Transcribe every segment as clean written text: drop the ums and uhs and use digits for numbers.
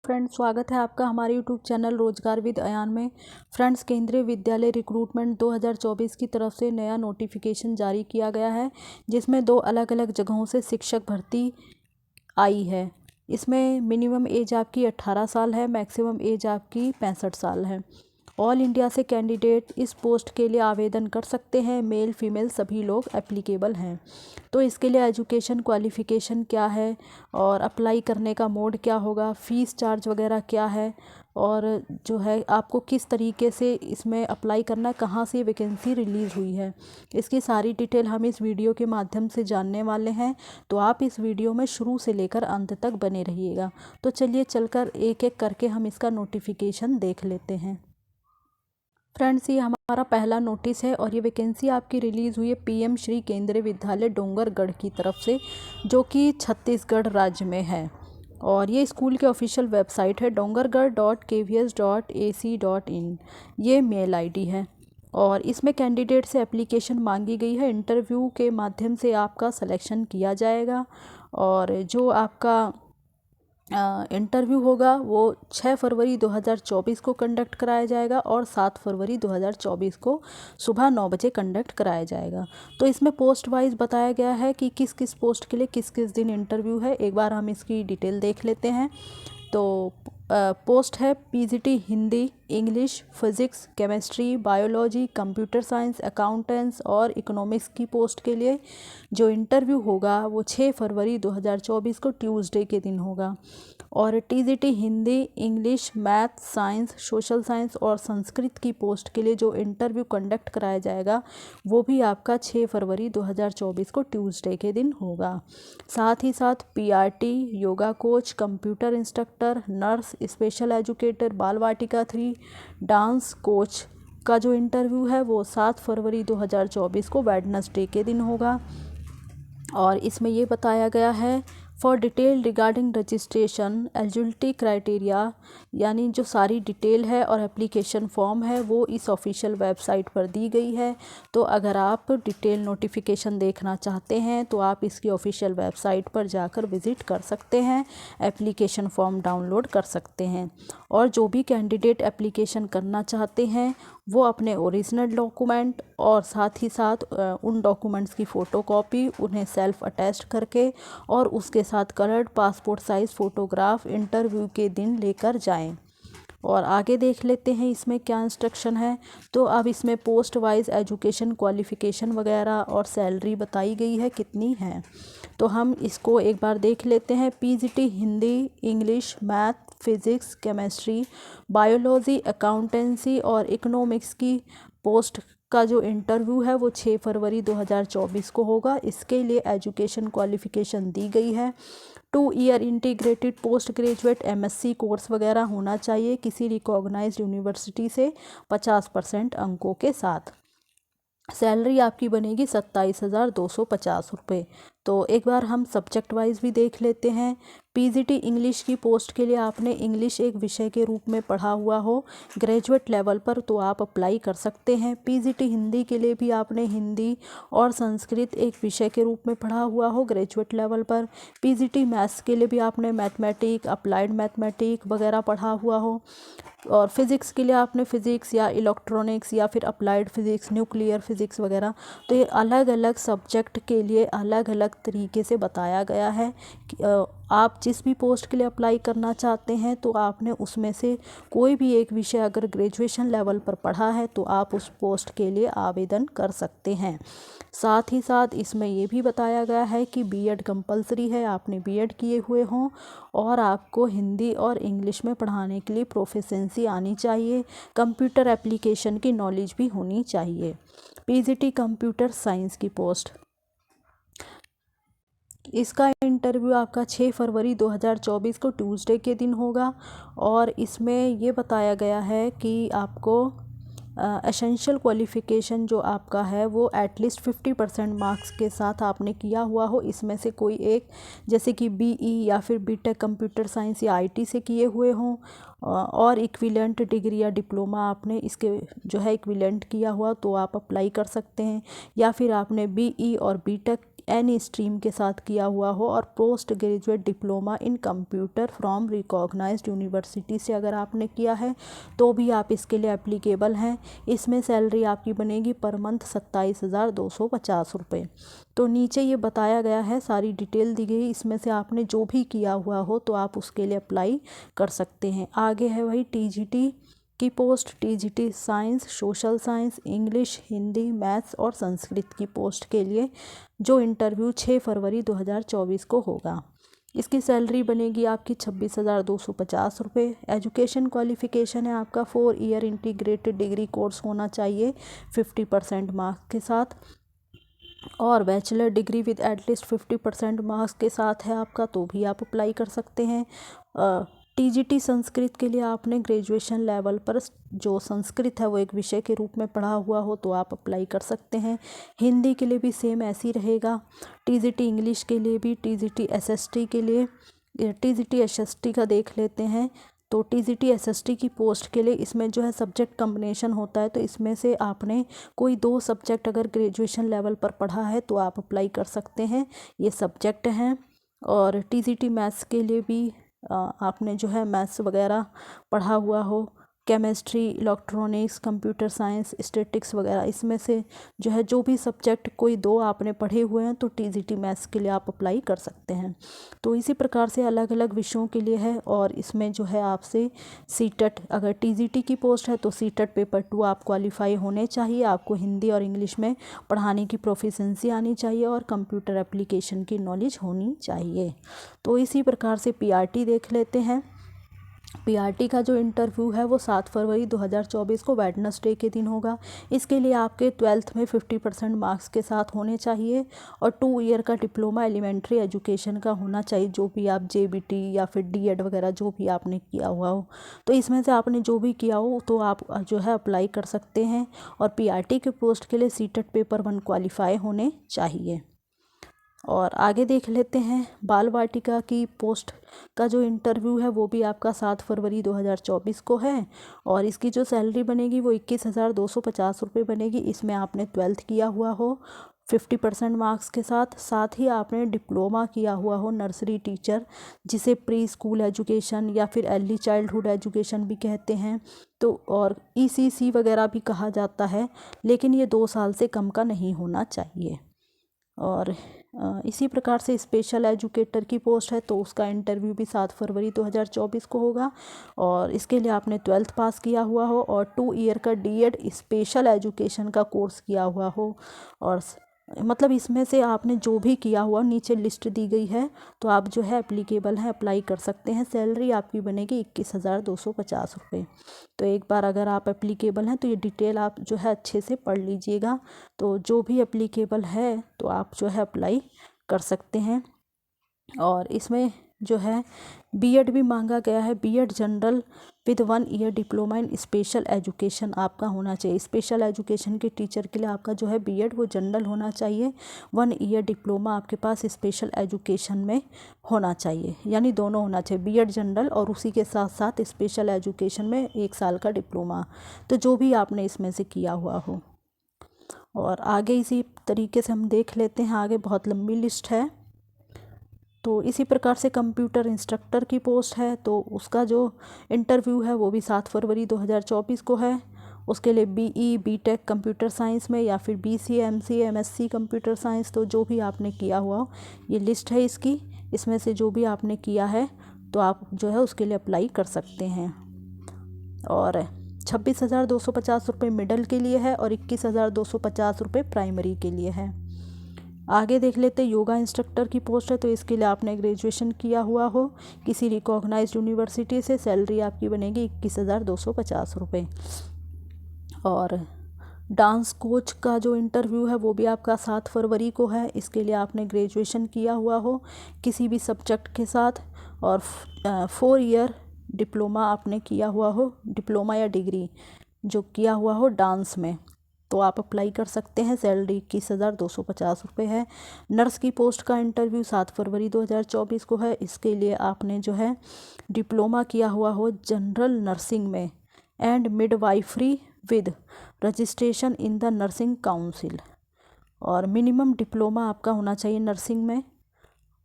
Friends, स्वागत है आपका हमारे यूट्यूब चैनल रोजगार विद अयान में। फ्रेंड्स, केंद्रीय विद्यालय रिक्रूटमेंट 2024 की तरफ से नया नोटिफिकेशन जारी किया गया है, जिसमें 2 अलग अलग जगहों से शिक्षक भर्ती आई है। इसमें मिनिमम एज आपकी 18 साल है, मैक्सिमम एज आपकी 65 साल है। ऑल इंडिया से कैंडिडेट इस पोस्ट के लिए आवेदन कर सकते हैं। मेल फीमेल सभी लोग एप्लीकेबल हैं। तो इसके लिए एजुकेशन क्वालिफ़िकेशन क्या है और अप्लाई करने का मोड क्या होगा, फ़ीस चार्ज वगैरह क्या है, और जो है आपको किस तरीके से इसमें अप्लाई करना है, कहाँ से वैकेंसी रिलीज़ हुई है, इसकी सारी डिटेल हम इस वीडियो के माध्यम से जानने वाले हैं। तो आप इस वीडियो में शुरू से लेकर अंत तक बने रहिएगा। तो चलिए चलकर एक एक करके हम इसका नोटिफिकेशन देख लेते हैं। फ्रेंड्स, ये हमारा पहला नोटिस है और ये वैकेंसी आपकी रिलीज़ हुई है पीएम श्री केंद्रीय विद्यालय डोंगरगढ़ की तरफ से, जो कि छत्तीसगढ़ राज्य में है। और ये स्कूल के ऑफिशियल वेबसाइट है dongargarh.kvs.ac.in। ये मेल आईडी है और इसमें कैंडिडेट से एप्लीकेशन मांगी गई है। इंटरव्यू के माध्यम से आपका सिलेक्शन किया जाएगा और जो आपका इंटरव्यू होगा वो 6 फरवरी 2024 को कंडक्ट कराया जाएगा और 7 फरवरी 2024 को सुबह 9 बजे कंडक्ट कराया जाएगा। तो इसमें पोस्ट वाइज बताया गया है कि किस किस पोस्ट के लिए किस किस दिन इंटरव्यू है। एक बार हम इसकी डिटेल देख लेते हैं। तो पोस्ट है PGT Hindi, English, physics, chemistry, biology, computer science, accountants और इकोनॉमिक्स की पोस्ट के लिए। जो इंटरव्यू होगा वो 6 फरवरी 2024 को ट्यूसडे के दिन होगा। और TGT Hindi, English, math, science, social science और संस्कृत की पोस्ट के लिए जो इंटरव्यू कंडक्ट कराया जाएगा वो भी आपका 6 फरवरी 2024 को ट्यूसडे के दिन होगा। साथ ही साथ PRT, yoga coach, computer instructor, nurse, special educator, बाल वाटिका 3, डांस कोच का जो इंटरव्यू है वो 7 फरवरी 2024 को वेडनेसडे के दिन होगा। और इसमें ये बताया गया है for detail regarding registration eligibility criteria, यानी जो सारी डिटेल है और एप्लीकेशन फॉर्म है वो इस ऑफिशियल वेबसाइट पर दी गई है। तो अगर आप डिटेल नोटिफिकेशन देखना चाहते हैं तो आप इसकी ऑफिशियल वेबसाइट पर जाकर विज़िट कर सकते हैं, एप्लीकेशन फॉर्म डाउनलोड कर सकते हैं। और जो भी कैंडिडेट एप्लीकेशन करना चाहते हैं वो अपने ओरिजिनल डॉक्यूमेंट और साथ ही साथ उन डॉक्यूमेंट्स की फ़ोटोकॉपी उन्हें सेल्फ अटैच्ड करके और उसके साथ coloured passport size photograph interview के दिन लेकर जाएं। और आगे देख लेते हैं इसमें क्या इंस्ट्रक्शन है। तो अब इसमें पोस्ट वाइज एजुकेशन क्वालिफ़िकेशन वगैरह और सैलरी बताई गई है कितनी है। तो हम इसको एक बार देख लेते हैं। PGT Hindi, English, math, physics, chemistry, biology, accountancy और इकोनॉमिक्स की पोस्ट का जो इंटरव्यू है वो 6 फरवरी 2024 को होगा। इसके लिए एजुकेशन क्वालिफ़िकेशन दी गई है 2 year integrated post graduate MSc course वगैरह होना चाहिए किसी रिकॉग्नाइज्ड यूनिवर्सिटी से 50% अंकों के साथ। सैलरी आपकी बनेगी 27,250 रुपये। तो एक बार हम सब्जेक्ट वाइज भी देख लेते हैं। पीजीटी इंग्लिश की पोस्ट के लिए आपने इंग्लिश एक विषय के रूप में पढ़ा हुआ हो ग्रेजुएट लेवल पर तो आप अप्लाई कर सकते हैं। पीजीटी हिंदी के लिए भी आपने हिंदी और संस्कृत एक विषय के रूप में पढ़ा हुआ हो ग्रेजुएट लेवल पर। पीजीटी मैथ्स के लिए भी आपने मैथमेटिक, अप्लाइड मैथमेटिक वगैरह पढ़ा हुआ हो। और फिज़िक्स के लिए आपने फ़िज़िक्स या इलेक्ट्रॉनिक्स या फिर अप्लाइड फ़िज़िक्स, न्यूक्लियर फ़िज़िक्स वगैरह। तो ये अलग अलग सब्जेक्ट के लिए अलग अलग तरीके से बताया गया है कि आप जिस भी पोस्ट के लिए अप्लाई करना चाहते हैं तो आपने उसमें से कोई भी एक विषय अगर ग्रेजुएशन लेवल पर पढ़ा है तो आप उस पोस्ट के लिए आवेदन कर सकते हैं। साथ ही साथ इसमें ये भी बताया गया है कि बीएड कंपलसरी है, आपने बीएड किए हुए हों और आपको हिंदी और इंग्लिश में पढ़ाने के लिए प्रोफिशिएंसी आनी चाहिए। कंप्यूटर एप्लीकेशन की नॉलेज भी होनी चाहिए। पीजीटी कंप्यूटर साइंस की पोस्ट, इसका इंटरव्यू आपका 6 फरवरी 2024 को ट्यूसडे के दिन होगा। और इसमें ये बताया गया है कि आपको एसेंशियल क्वालिफ़िकेशन जो आपका है वो एटलीस्ट 50% मार्क्स के साथ आपने किया हुआ हो। इसमें से कोई एक, जैसे कि बीई या फिर बीटेक कंप्यूटर साइंस या आईटी से किए हुए हों और इक्विवेलेंट डिग्री या डिप्लोमा आपने इसके जो है इक्विवेलेंट किया हुआ तो आप अप्लाई कर सकते हैं। या फिर आपने बीई और बीटेक एनी स्ट्रीम के साथ किया हुआ हो और post graduate diploma in computer from recognised university से अगर आपने किया है तो भी आप इसके लिए एप्लीकेबल हैं। इसमें सैलरी आपकी बनेगी पर मंथ 27,250 रुपये। तो नीचे ये बताया गया है, सारी डिटेल दी गई, इसमें से आपने जो भी किया हुआ हो तो आप उसके लिए अप्लाई कर सकते हैं। आगे है वही टीजीटी की post, TGT science, social science, English, Hindi, maths और संस्कृत की पोस्ट के लिए जो इंटरव्यू 6 फरवरी 2024 को होगा। इसकी सैलरी बनेगी आपकी 26,250 रुपये। एजुकेशन क्वालिफ़िकेशन है आपका 4 ईयर इंटीग्रेटेड डिग्री कोर्स होना चाहिए 50% मार्क्स के साथ, और bachelor degree with at least 50% marks के साथ है आपका, तो भी आप अप्लाई कर सकते हैं। टीजीटी संस्कृत के लिए आपने ग्रेजुएशन लेवल पर जो संस्कृत है वो एक विषय के रूप में पढ़ा हुआ हो तो आप अप्लाई कर सकते हैं। हिंदी के लिए भी सेम ऐसे ही रहेगा। टीजीटी इंग्लिश के लिए भी, टीजीटी एसएसटी के लिए, टीजीटी एसएसटी का देख लेते हैं। तो टीजीटी एसएसटी की पोस्ट के लिए इसमें जो है सब्जेक्ट कम्बिनेशन होता है, तो इसमें से आपने कोई 2 सब्जेक्ट अगर ग्रेजुएशन लेवल पर पढ़ा है तो आप अप्लाई कर सकते हैं, ये सब्जेक्ट हैं। और टीजीटी मैथ्स के लिए भी आपने जो है मैथ्स वगैरह पढ़ा हुआ हो, chemistry, electronics, computer science, statics वगैरह, इसमें से जो है जो भी सब्जेक्ट कोई 2 आपने पढ़े हुए हैं तो टीजीटी मैथ्स के लिए आप अप्लाई कर सकते हैं। तो इसी प्रकार से अलग अलग विषयों के लिए है। और इसमें जो है आपसे सीटेट, अगर टीजीटी की पोस्ट है तो सीटेट पेपर 2 आप क्वालिफाई होने चाहिए, आपको हिंदी और इंग्लिश में पढ़ाने की प्रोफिशेंसी आनी चाहिए और कंप्यूटर एप्लीकेशन की नॉलेज होनी चाहिए। तो इसी प्रकार से पीआरटी देख लेते हैं। पीआरटी का जो इंटरव्यू है वो 7 फरवरी 2024 को वेडनेसडे के दिन होगा। इसके लिए आपके 12th में 50% मार्क्स के साथ होने चाहिए और 2 ईयर का डिप्लोमा एलिमेंट्री एजुकेशन का होना चाहिए, जो भी आप जेबीटी या फिर डीएड वगैरह जो भी आपने किया हुआ हो। तो इसमें से आपने जो भी किया हो तो आप जो है अप्लाई कर सकते हैं। और पीआरटी के पोस्ट के लिए सीटेट पेपर 1 क्वालिफाई होने चाहिए। और आगे देख लेते हैं बाल वाटिका की पोस्ट का जो इंटरव्यू है वो भी आपका 7 फरवरी 2024 को है। और इसकी जो सैलरी बनेगी वो 21,250 रुपये बनेगी। इसमें आपने 12th किया हुआ हो 50% मार्क्स के साथ, साथ ही आपने डिप्लोमा किया हुआ हो नर्सरी टीचर, जिसे प्री स्कूल एजुकेशन या फिर अर्ली चाइल्डहुड एजुकेशन भी कहते हैं, तो और ईसीसी वगैरह भी कहा जाता है, लेकिन ये 2 साल से कम का नहीं होना चाहिए। और इसी प्रकार से स्पेशल एजुकेटर की पोस्ट है तो उसका इंटरव्यू भी 7 फरवरी 2024 को होगा। और इसके लिए आपने 12th पास किया हुआ हो और 2 ईयर का डीएड स्पेशल एजुकेशन का कोर्स किया हुआ हो। और मतलब इसमें से आपने जो भी किया हुआ, नीचे लिस्ट दी गई है, तो आप जो है एप्लीकेबल हैं, अप्लाई कर सकते हैं। सैलरी आपकी बनेगी 21,250 रुपये। तो एक बार अगर आप एप्लीकेबल हैं तो ये डिटेल आप जो है अच्छे से पढ़ लीजिएगा। तो जो भी एप्लीकेबल है तो आप जो है अप्लाई कर सकते हैं। और इसमें जो है बीएड भी मांगा गया है, BEd general with 1 year diploma in special education आपका होना चाहिए। स्पेशल एजुकेशन के टीचर के लिए आपका जो है बीएड वो जनरल होना चाहिए, 1 ईयर डिप्लोमा आपके पास स्पेशल एजुकेशन में होना चाहिए, यानी दोनों होना चाहिए, बीएड जनरल और उसी के साथ साथ स्पेशल एजुकेशन में 1 साल का डिप्लोमा, तो जो भी आपने इसमें से किया हुआ हो। और आगे इसी तरीके से हम देख लेते हैं, आगे बहुत लंबी लिस्ट है। तो इसी प्रकार से कंप्यूटर इंस्ट्रक्टर की पोस्ट है तो उसका जो इंटरव्यू है वो भी 7 फरवरी 2024 को है। उसके लिए बीई बीटेक कंप्यूटर साइंस में या फिर BCA MCA MSc computer science, तो जो भी आपने किया हुआ हो, ये लिस्ट है इसकी, इसमें से जो भी आपने किया है तो आप जो है उसके लिए अप्लाई कर सकते हैं। और 26,250 रुपये मिडल के लिए है और 21,250 रुपये प्राइमरी के लिए है। आगे देख लेते योगा इंस्ट्रक्टर की पोस्ट है तो इसके लिए आपने ग्रेजुएशन किया हुआ हो किसी रिकॉग्नाइज्ड यूनिवर्सिटी से, सैलरी आपकी बनेगी 21,250 रुपये। और डांस कोच का जो इंटरव्यू है वो भी आपका 7 फरवरी को है। इसके लिए आपने ग्रेजुएशन किया हुआ हो किसी भी सब्जेक्ट के साथ और 4 ईयर डिप्लोमा आपने किया हुआ हो, डिप्लोमा या डिग्री जो किया हुआ हो डांस में, तो आप अप्लाई कर सकते हैं। सैलरी 21,250 रुपये है। नर्स की पोस्ट का इंटरव्यू 7 फरवरी 2024 को है। इसके लिए आपने जो है डिप्लोमा किया हुआ हो जनरल नर्सिंग में and midwifery with registration in the nursing council, और मिनिमम डिप्लोमा आपका होना चाहिए नर्सिंग में।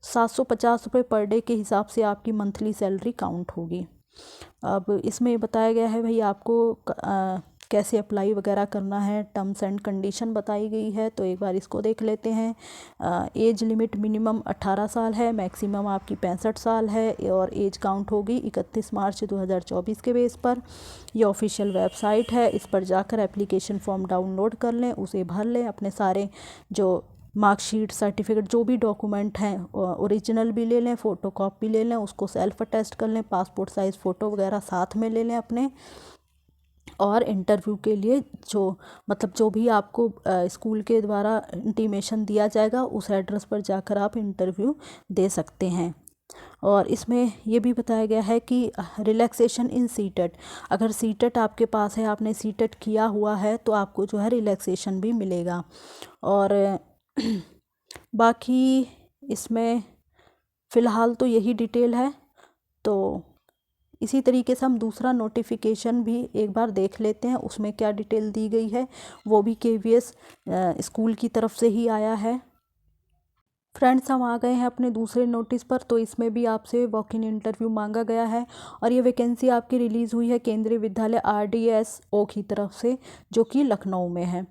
750 रुपये पर डे के हिसाब से आपकी मंथली सैलरी काउंट होगी। अब इसमें बताया गया है भाई आपको कैसे अप्लाई वगैरह करना है, टर्म्स एंड कंडीशन बताई गई है, तो एक बार इसको देख लेते हैं। एज लिमिट मिनिमम 18 साल है, मैक्सिमम आपकी 65 साल है और एज काउंट होगी 31 मार्च 2024 के बेस पर। ये ऑफिशियल वेबसाइट है, इस पर जाकर एप्लीकेशन फॉर्म डाउनलोड कर लें, उसे भर लें, अपने सारे जो मार्कशीट सर्टिफिकेट जो भी डॉक्यूमेंट हैं ओरिजिनल भी ले लें, फ़ोटो कॉपी ले लें, उसको सेल्फ अटेस्ट कर लें, पासपोर्ट साइज़ फ़ोटो वगैरह साथ में ले लें अपने। और इंटरव्यू के लिए जो भी आपको स्कूल के द्वारा इंटीमेशन दिया जाएगा उस एड्रेस पर जाकर आप इंटरव्यू दे सकते हैं। और इसमें ये भी बताया गया है कि रिलैक्सेशन इन सीटेट, अगर सीटेट आपके पास है, आपने सीटेट किया हुआ है, तो आपको जो है रिलैक्सेशन भी मिलेगा। और बाकी इसमें फ़िलहाल तो यही डिटेल है। तो इसी तरीके से हम दूसरा नोटिफिकेशन भी एक बार देख लेते हैं, उसमें क्या डिटेल दी गई है। वो भी KVS स्कूल की तरफ से ही आया है। फ्रेंड्स, हम आ गए हैं अपने दूसरे नोटिस पर। तो इसमें भी आपसे वॉक इन इंटरव्यू मांगा गया है और ये वैकेंसी आपकी रिलीज़ हुई है केंद्रीय विद्यालय RDSO की तरफ से, जो कि लखनऊ में है।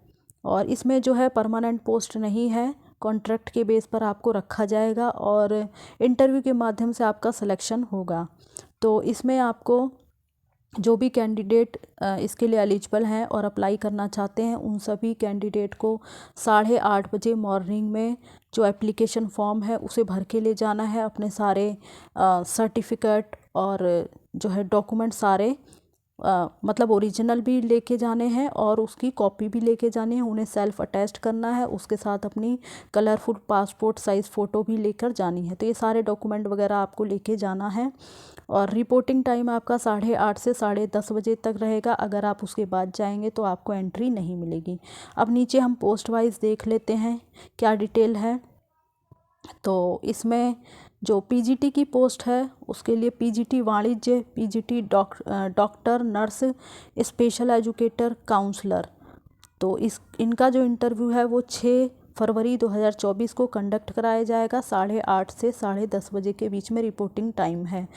और इसमें जो है परमानेंट पोस्ट नहीं है, कॉन्ट्रैक्ट के बेस पर आपको रखा जाएगा और इंटरव्यू के माध्यम से आपका सिलेक्शन होगा। तो इसमें आपको जो भी कैंडिडेट इसके लिए एलिजिबल हैं और अप्लाई करना चाहते हैं, उन सभी कैंडिडेट को 8:30 बजे मॉर्निंग में जो एप्लीकेशन फॉर्म है उसे भर के ले जाना है। अपने सारे सर्टिफिकेट और जो है डॉक्यूमेंट सारे मतलब ओरिजिनल भी लेके जाने हैं और उसकी कॉपी भी लेके जानी है, उन्हें सेल्फ अटैच्ड करना है। उसके साथ अपनी कलरफुल पासपोर्ट साइज़ फ़ोटो भी लेकर जानी है। तो ये सारे डॉक्यूमेंट वगैरह आपको लेके जाना है। और रिपोर्टिंग टाइम आपका 8:30 से 10:30 बजे तक रहेगा। अगर आप उसके बाद जाएंगे तो आपको एंट्री नहीं मिलेगी। अब नीचे हम पोस्ट वाइज देख लेते हैं क्या डिटेल है। तो इसमें जो PGT की पोस्ट है उसके लिए PGT वाणिज्य, PGT doctor, nurse, special educator, counsellor. तो इनका जो इंटरव्यू है वो 6 फरवरी 2024 को कंडक्ट कराया जाएगा। 8:30 से 10:30 बजे के बीच में रिपोर्टिंग टाइम है।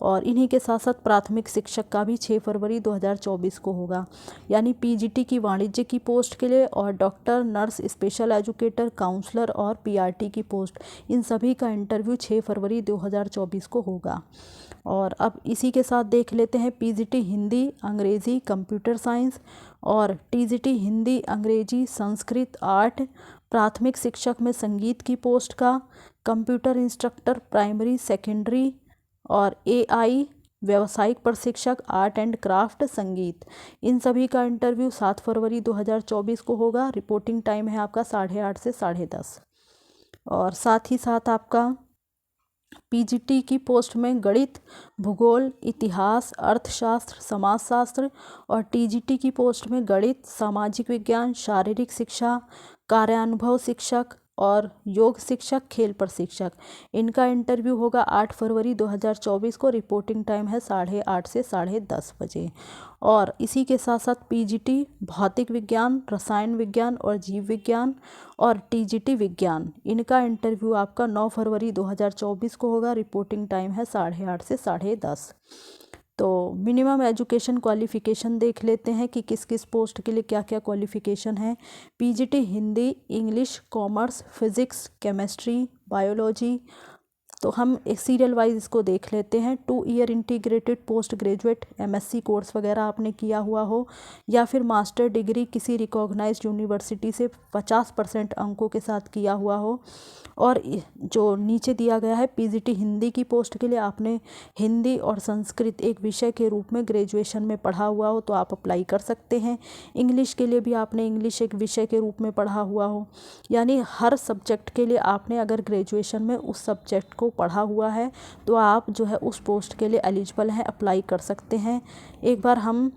और इन्हीं के साथ साथ प्राथमिक शिक्षक का भी 6 फरवरी 2024 को होगा। यानी PGT की वाणिज्य की पोस्ट के लिए और doctor, nurse, special educator, counsellor और PRT की पोस्ट, इन सभी का इंटरव्यू 6 फरवरी 2024 को होगा। और अब इसी के साथ देख लेते हैं PGT हिंदी, अंग्रेज़ी, कंप्यूटर साइंस और TGT हिंदी, अंग्रेजी, संस्कृत, आर्ट, प्राथमिक शिक्षक में संगीत की पोस्ट का, कंप्यूटर इंस्ट्रक्टर प्राइमरी सेकेंडरी और AI व्यावसायिक प्रशिक्षक आर्ट एंड क्राफ्ट संगीत, इन सभी का इंटरव्यू 7 फरवरी 2024 को होगा। रिपोर्टिंग टाइम है आपका 8:30 से 10:30। और साथ ही साथ आपका PGT की पोस्ट में गणित, भूगोल, इतिहास, अर्थशास्त्र, समाजशास्त्र और TGT की पोस्ट में गणित, सामाजिक विज्ञान, शारीरिक शिक्षा, कार्यानुभव शिक्षक और योग शिक्षक, खेल प्रशिक्षक, इनका इंटरव्यू होगा 8 फरवरी 2024 को। रिपोर्टिंग टाइम है 8:30 से 10:30 बजे। और इसी के साथ साथ PGT भौतिक विज्ञान, रसायन विज्ञान और जीव विज्ञान और TGT विज्ञान, इनका इंटरव्यू आपका 9 फरवरी 2024 को होगा। रिपोर्टिंग टाइम है 8:30 से 10:30। तो मिनिमम एजुकेशन क्वालिफ़िकेशन देख लेते हैं कि किस किस पोस्ट के लिए क्या क्या क्वालिफ़िकेशन है। PGT Hindi, English, commerce, physics, chemistry, biology. तो हम एक सीरियल वाइज इसको देख लेते हैं। 2 year integrated post graduate MSc course वगैरह आपने किया हुआ हो या फिर मास्टर डिग्री किसी रिकॉग्नाइज्ड यूनिवर्सिटी से 50% अंकों के साथ किया हुआ हो। और जो नीचे दिया गया है PGT हिंदी की पोस्ट के लिए आपने हिंदी और संस्कृत एक विषय के रूप में ग्रेजुएशन में पढ़ा हुआ हो तो आप अप्लाई कर सकते हैं। इंग्लिश के लिए भी आपने इंग्लिश एक विषय के रूप में पढ़ा हुआ हो, यानी हर सब्जेक्ट के लिए आपने अगर ग्रेजुएशन में उस सब्जेक्ट को पढ़ा हुआ है तो आप जो है उस पोस्ट के लिए एलिजिबल हैं, अप्लाई कर सकते हैं। एक बार हम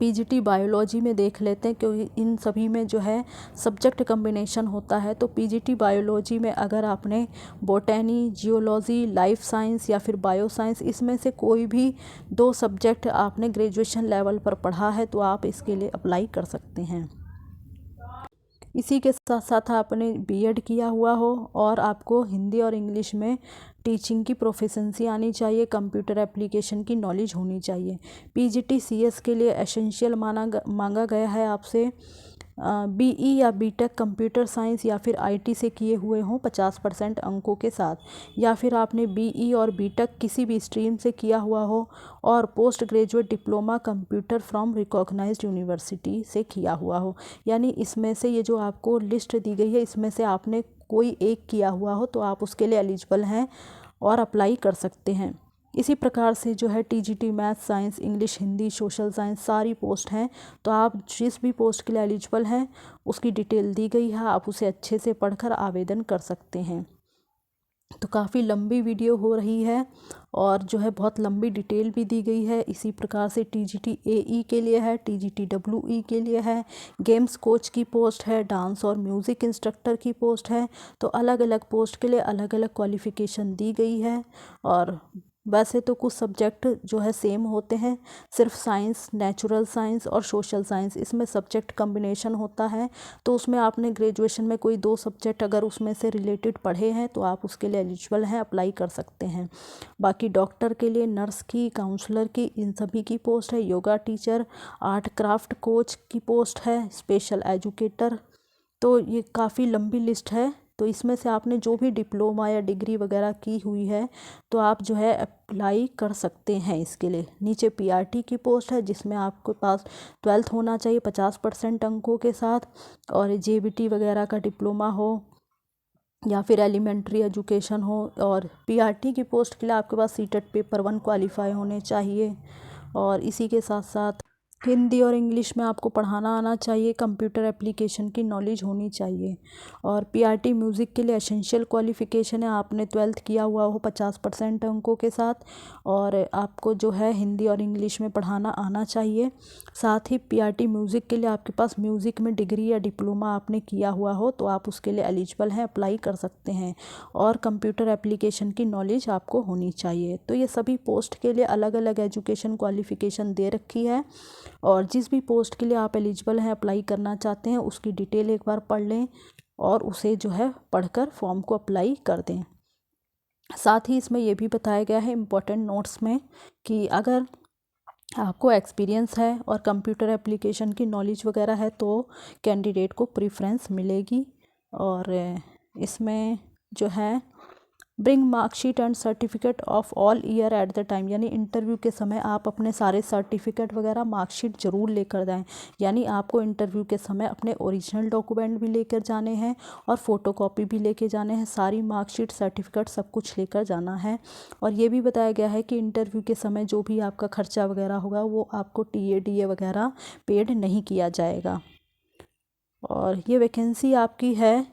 PGT बायोलॉजी में देख लेते हैं क्योंकि इन सभी में जो है सब्जेक्ट कम्बिनेशन होता है। तो PGT बायोलॉजी में अगर आपने बोटैनी, जियोलॉजी, लाइफ साइंस या फिर बायो साइंस, इसमें से कोई भी 2 सब्जेक्ट आपने ग्रेजुएशन लेवल पर पढ़ा है तो आप इसके लिए अप्लाई कर सकते हैं। इसी के साथ साथ आपने बीएड किया हुआ हो और आपको हिंदी और इंग्लिश में टीचिंग की प्रोफिशेंसी आनी चाहिए, कंप्यूटर एप्लीकेशन की नॉलेज होनी चाहिए। पीजीटी सीएस के लिए एसेंशियल मांगा गया है आपसे बीई या बीटेक कंप्यूटर साइंस या फिर आईटी से किए हुए हों 50% अंकों के साथ, या फिर आपने बीई और बीटेक किसी भी स्ट्रीम से किया हुआ हो और post graduate diploma computer from recognised university से किया हुआ हो। यानी इसमें से ये जो आपको लिस्ट दी गई है इसमें से आपने कोई एक किया हुआ हो तो आप उसके लिए एलिजिबल हैं और अप्लाई कर सकते हैं। इसी प्रकार से जो है TGT math, science, English, Hindi, social science सारी पोस्ट हैं, तो आप जिस भी पोस्ट के लिए एलिजिबल हैं उसकी डिटेल दी गई है, आप उसे अच्छे से पढ़कर आवेदन कर सकते हैं। तो काफ़ी लंबी वीडियो हो रही है और जो है बहुत लंबी डिटेल भी दी गई है। इसी प्रकार से टीजीटी एई के लिए है, टीजीटी डब्ल्यूई के लिए है, गेम्स कोच की पोस्ट है, डांस और म्यूज़िक इंस्ट्रक्टर की पोस्ट है। तो अलग अलग पोस्ट के लिए अलग अलग क्वालिफ़िकेशन दी गई है। और वैसे तो कुछ सब्जेक्ट जो है सेम होते हैं, सिर्फ साइंस, नेचुरल साइंस और सोशल साइंस इसमें सब्जेक्ट कम्बिनेशन होता है। तो उसमें आपने ग्रेजुएशन में कोई 2 सब्जेक्ट अगर उसमें से रिलेटेड पढ़े हैं तो आप उसके लिए एलिजिबल हैं, अप्लाई कर सकते हैं। बाकी डॉक्टर के लिए, नर्स की, काउंसलर की, इन सभी की पोस्ट है। Yoga teacher, art craft coach की पोस्ट है, स्पेशल एजुकेटर। तो ये काफ़ी लंबी लिस्ट है। तो इसमें से आपने जो भी डिप्लोमा या डिग्री वगैरह की हुई है तो आप जो है अप्लाई कर सकते हैं इसके लिए। नीचे पीआरटी की पोस्ट है जिसमें आपके पास 12th होना चाहिए 50% अंकों के साथ, और जेबीटी वगैरह का डिप्लोमा हो या फिर एलिमेंट्री एजुकेशन हो। और पीआरटी की पोस्ट के लिए आपके पास सीटेट पेपर 1 क्वालिफाई होने चाहिए। और इसी के साथ साथ हिंदी और इंग्लिश में आपको पढ़ाना आना चाहिए, कंप्यूटर एप्लीकेशन की नॉलेज होनी चाहिए। और पीआरटी म्यूज़िक के लिए एसेंशियल क्वालिफ़िकेशन है, आपने 12th किया हुआ हो 50% अंकों के साथ, और आपको जो है हिंदी और इंग्लिश में पढ़ाना आना चाहिए। साथ ही पीआरटी म्यूज़िक के लिए आपके पास म्यूज़िक में डिग्री या डिप्लोमा आपने किया हुआ हो तो आप उसके लिए एलिजिबल हैं, अप्लाई कर सकते हैं। और कंप्यूटर एप्लीकेशन की नॉलेज आपको होनी चाहिए। तो ये सभी पोस्ट के लिए अलग अलग एजुकेशन क्वालिफ़िकेशन दे रखी है, और जिस भी पोस्ट के लिए आप एलिजिबल हैं, अप्लाई करना चाहते हैं, उसकी डिटेल एक बार पढ़ लें और उसे जो है पढ़कर फॉर्म को अप्लाई कर दें। साथ ही इसमें यह भी बताया गया है इम्पोर्टेंट नोट्स में कि अगर आपको एक्सपीरियंस है और कंप्यूटर एप्लीकेशन की नॉलेज वगैरह है तो कैंडिडेट को प्रेफरेंस मिलेगी। और इसमें जो है bring marksheet and certificate of all year at the time, यानी इंटरव्यू के समय आप अपने सारे सर्टिफिकेट वगैरह मार्कशीट ज़रूर लेकर जाएं। यानी आपको इंटरव्यू के समय अपने ओरिजिनल डॉक्यूमेंट भी लेकर जाने हैं और फ़ोटोकॉपी भी लेके जाने हैं, सारी मार्कशीट, सर्टिफिकेट सब कुछ लेकर जाना है। और ये भी बताया गया है कि इंटरव्यू के समय जो भी आपका खर्चा वगैरह होगा वो आपको टीए वगैरह पेड नहीं किया जाएगा। और ये वैकेंसी आपकी है,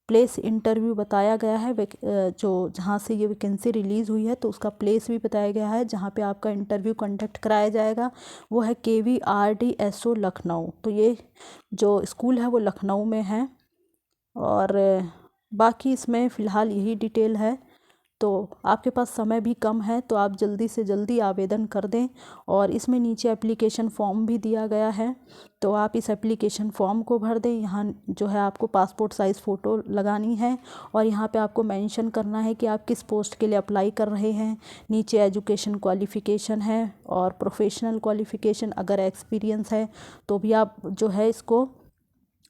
प्लेस इंटरव्यू बताया गया है, जो जहाँ से ये वैकेंसी रिलीज़ हुई है तो उसका प्लेस भी बताया गया है जहाँ पे आपका इंटरव्यू कंडक्ट कराया जाएगा, वो है KVRDSO लखनऊ। तो ये जो स्कूल है वो लखनऊ में है। और बाकी इसमें फ़िलहाल यही डिटेल है। तो आपके पास समय भी कम है तो आप जल्दी से जल्दी आवेदन कर दें। और इसमें नीचे एप्लीकेशन फ़ॉर्म भी दिया गया है, तो आप इस एप्लीकेशन फ़ॉर्म को भर दें। यहाँ जो है आपको पासपोर्ट साइज़ फ़ोटो लगानी है और यहाँ पे आपको मेंशन करना है कि आप किस पोस्ट के लिए अप्लाई कर रहे हैं। नीचे एजुकेशन क्वालिफ़िकेशन है और प्रोफेशनल क्वालिफ़िकेशन, अगर एक्सपीरियंस है तो भी आप जो है इसको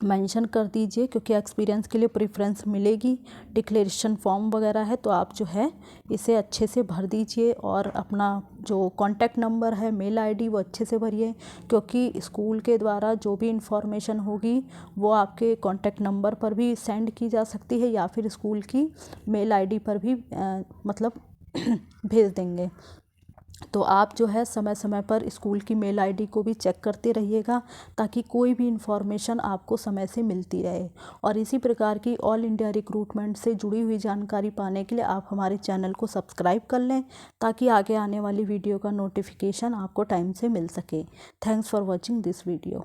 मेंशन कर दीजिए क्योंकि एक्सपीरियंस के लिए प्रेफरेंस मिलेगी। डिक्लेरेशन फॉर्म वगैरह है तो आप जो है इसे अच्छे से भर दीजिए और अपना जो कॉन्टैक्ट नंबर है, मेल आईडी वो अच्छे से भरिए, क्योंकि स्कूल के द्वारा जो भी इंफॉर्मेशन होगी वो आपके कॉन्टैक्ट नंबर पर भी सेंड की जा सकती है या फिर स्कूल की मेल आईडी पर भी मतलब भेज देंगे। तो आप जो है समय समय पर स्कूल की मेल आईडी को भी चेक करते रहिएगा ताकि कोई भी इंफॉर्मेशन आपको समय से मिलती रहे। और इसी प्रकार की ऑल इंडिया रिक्रूटमेंट से जुड़ी हुई जानकारी पाने के लिए आप हमारे चैनल को सब्सक्राइब कर लें ताकि आगे आने वाली वीडियो का नोटिफिकेशन आपको टाइम से मिल सके। Thanks for watching this video.